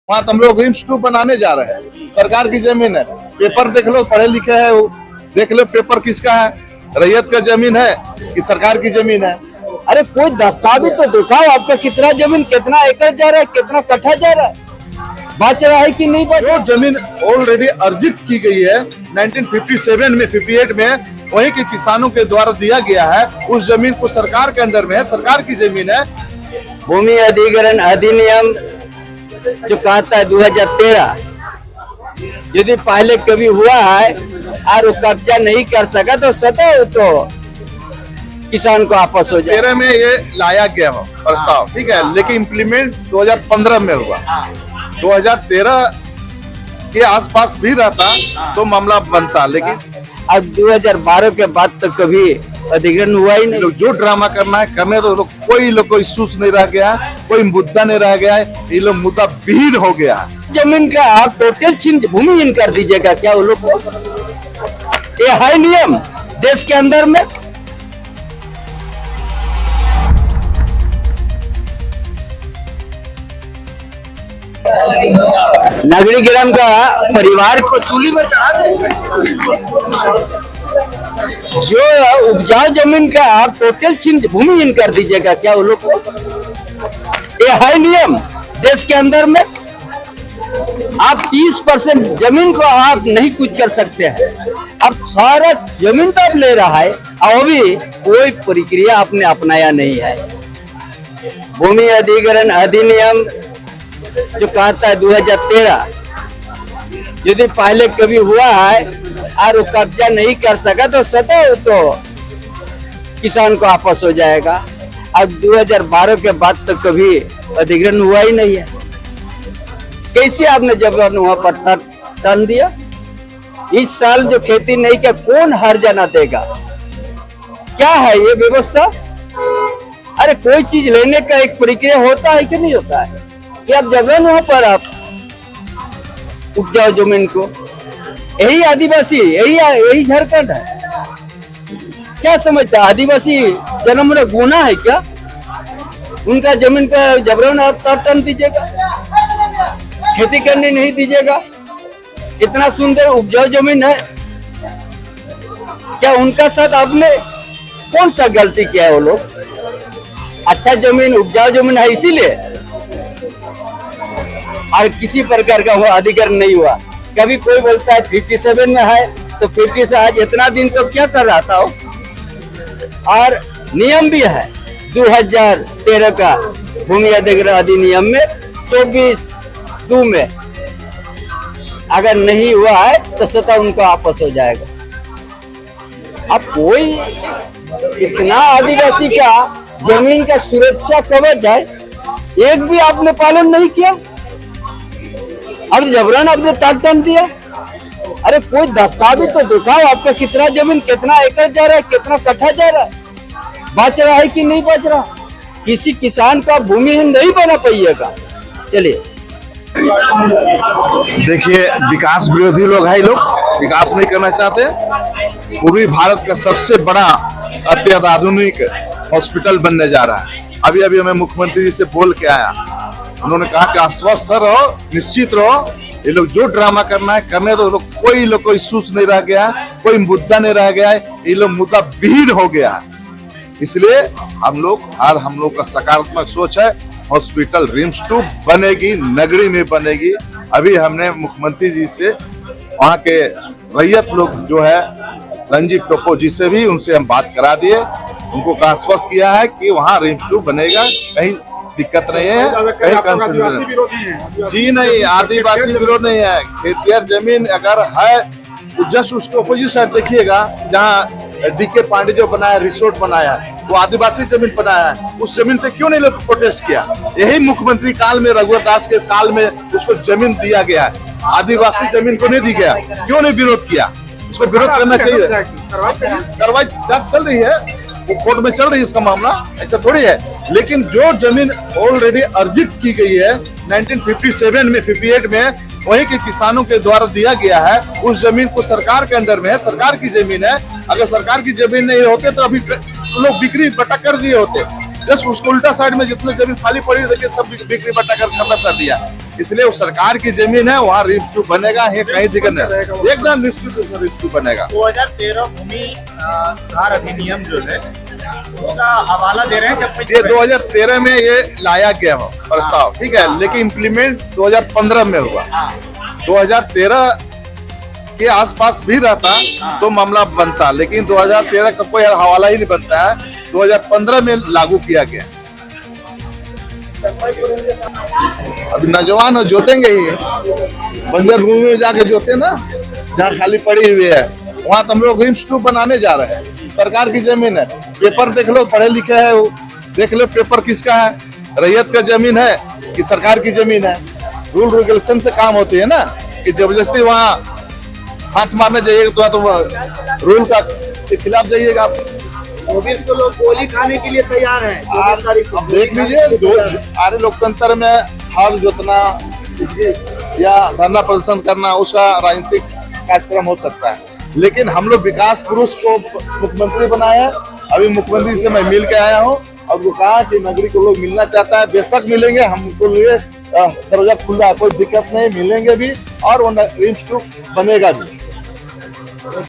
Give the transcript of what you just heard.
वहाँ हम लोग रिम्स 2 बनाने जा रहे हैं। सरकार की जमीन है, पेपर देख लो, पढ़े लिखे है वो, देख लो पेपर किसका है, रैयत का जमीन है कि सरकार की जमीन है। अरे कोई दस्तावेज तो दिखाओ, आपका कितना जमीन, कितना एकड़ जा रहा है, कितना कट्ठा जा रहा है, बच रहा है कि नहीं बच रहा? वो जमीन ऑलरेडी अर्जित की गई है 1957 में, 58 में वहीं के किसानों के द्वारा दिया गया है। उस जमीन को सरकार के अंदर में है, सरकार की जमीन है। भूमि अधिग्रहण अधिनियम जो कहता है 2013, यदि पहले कभी हुआ है और वो कब्जा नहीं कर सका तो सतह तो किसान को आपस हो जाए। 13 में ये लाया गया हो प्रस्ताव, ठीक है, लेकिन इम्प्लीमेंट 2015 में हुआ। 2013 के आसपास भी रहता तो मामला बनता, लेकिन अब 2012 के बाद तो कभी अधिग्रहण हुआ ही नहीं। लोग जो ड्रामा करना है करने तो लोग, कोई लोग को इशूज नहीं रह गया है, कोई मुद्दा नहीं रह गया है, ये लोग मुद्दा विहीन हो गया है। जमीन का आप टोटल छीन भूमिहीन कर दीजिएगा क्या वो लोग को? ये है नियम देश के अंदर में। नगरीकरण का परिवार को सूली में चढ़ा दे। जो उपजाऊ जमीन का आप टोटल छीन भूमिहीन कर दीजिएगा क्या वो लोग को? ये है नियम देश के अंदर में। आप 30% जमीन को आप नहीं कुछ कर सकते हैं, अब सारा जमीन तो आप ले रहा है और अभी कोई प्रक्रिया आपने अपनाया नहीं है। भूमि अधिग्रहण अधिनियम जो कहता है 2013, यदि पहले कभी हुआ है और वो कब्जा नहीं कर सका तो सतह तो किसान को आपस हो जाएगा। अब 2012 के बाद तो कभी अधिग्रहण हुआ ही नहीं है। कैसे आपने जबरन वहां पर टन दिया? इस साल जो खेती नहीं किया कौन हर्जाना देगा? क्या है ये व्यवस्था? अरे कोई चीज लेने का एक प्रक्रिया होता है कि नहीं होता है कि आप जबरन वहां पर आप उपजाऊ जमीन को, यही आदिवासी, यही झारखंड है क्या समझता? आदिवासी जन्म में गुना है क्या? उनका जमीन पर जबरन आप टन दीजिएगा, खेती करने नहीं दीजिएगा? इतना सुंदर उपजाऊ जमीन है, क्या उनका साथ आपने कौन सा गलती किया है? वो लोग अच्छा जमीन, उपजाऊ जमीन है इसीलिए, और किसी प्रकार का वो अधिग्रहण नहीं हुआ। कभी कोई बोलता है 57 में है तो 50 से आज इतना दिन तो क्या कर रहा था वो? और नियम भी है 2013 का भूमि अधिग्रहण अधिनियम में 24(2) में अगर नहीं हुआ है तो सतह उनको आपस हो जाएगा। अब कोई इतना आदिवासी का जमीन का सुरक्षा कवच है, एक भी आपने पालन नहीं किया, अब जबरन आपने टन दिया। अरे कोई दस्तावेज तो दिखाओ, आपका कितना जमीन, कितना एकड़ जा रहा है, कितना कट्ठा जा रहा है, बच रहा है कि नहीं बच रहा? किसी किसान का भूमिहीन नहीं बना पाइएगा। चलिए देखिए, विकास विरोधी लोग हैं, लोग विकास नहीं करना चाहते। पूर्वी भारत का सबसे बड़ा अत्याधुनिक हॉस्पिटल बनने जा रहा है। अभी अभी मैं मुख्यमंत्री जी से बोल के आया, उन्होंने कहा कि आश्वस्त रहो, निश्चित रहो, ये लोग जो ड्रामा करना है करने दो। लोग कोई लोग को इशूज नहीं रह गया है, कोई मुद्दा नहीं रह गया है, ये लोग मुद्दा विहीन हो गया है। इसलिए हम लोग का सकारात्मक सोच है, हॉस्पिटल रिम्स 2 बनेगी, नगरी में बनेगी। अभी हमने मुख्यमंत्री जी से, वहाँ के रैयत लोग जो है रंजीत टोपो जी से भी, उनसे हम बात करा दिए, उनको आश्वस्त किया है कि वहाँ रिम्स 2 बनेगा, कहीं दिक्कत नहीं है, कहीं कंफ्यूजन जी नहीं, आदिवासी विरोध नहीं है। खेतिहर जमीन अगर है, जस्ट उसको अपोजिट साइड देखिएगा, जहाँ डीके पांडे जो बनाया, रिसोर्ट बनाया है, वो आदिवासी जमीन बनाया है। उस जमीन पे क्यों नहीं लोग प्रोटेस्ट किया? यही मुख्यमंत्री काल में, रघुवर दास के काल में उसको जमीन दिया गया है, आदिवासी जमीन को नहीं दी गया। क्यों नहीं विरोध किया? उसको विरोध करना चाहिए। कार्रवाई चल रही है, वो कोर्ट में चल रही है इसका मामला, ऐसा थोड़ी है। लेकिन जो जमीन ऑलरेडी अर्जित की गई है 1957 में, 58 में वहीं के किसानों के द्वारा दिया गया है, उस जमीन को सरकार के अंदर में है, सरकार की जमीन है। अगर सरकार की जमीन नहीं होते तो अभी लोग बिक्री बटा कर दिए होते। जस्ट उसको उल्टा साइड में जितने जमीन खाली पड़ी देखिए सब बिक्री बट्टा कर खत्म कर दिया। इसलिए वो सरकार की जमीन है, वहाँ रिस्क बनेगा, ये कहीं दिक्कत नहीं, एकदम रिस्क बनेगा। 2013 भूमि सुधार अधिनियम जो है उसका हवाला दे रहे हैं जब ये 2013 में ये लाया गया हो प्रस्ताव, ठीक है, लेकिन इम्प्लीमेंट 2015 में हुआ। 2013 के आसपास भी रहता तो मामला बनता, लेकिन 2013 का कोई हवाला ही नहीं बनता है, 2015 में लागू किया गया। अभी नौजवान जोतेंगे ही, बंजर भूमि में जाके जोते ना, जहाँ खाली पड़ी हुई है वहाँ तो हम लोग इंस्टीट्यूट बनाने जा रहे हैं। सरकार की जमीन है, पेपर देख लो, पढ़े लिखे है वो, देख लो पेपर किसका है, रैयत का जमीन है कि सरकार की जमीन है। रूल रेगुलेशन से काम होती है ना, कि जबरदस्ती वहाँ हाथ मारने जाइएगा तो रूल का खिलाफ जाइएगा आप। 24 को लोग गोली खाने के लिए तैयार हैं। अब देख लीजिए, आर्य लोकतंत्र में हल जोतना या धरना प्रदर्शन करना उसका राजनीतिक कार्यक्रम हो सकता है, लेकिन हम लोग विकास पुरुष को मुख्यमंत्री बनाए हैं। अभी मुख्यमंत्री से मैं मिल के आया हूँ और वो कहा कि नगरी को लोग मिलना चाहता है, बेशक मिलेंगे, हमको लिए दरवाजा खुला, कोई दिक्कत नहीं, मिलेंगे भी और वो इंस्टीट्यूट बनेगा भी।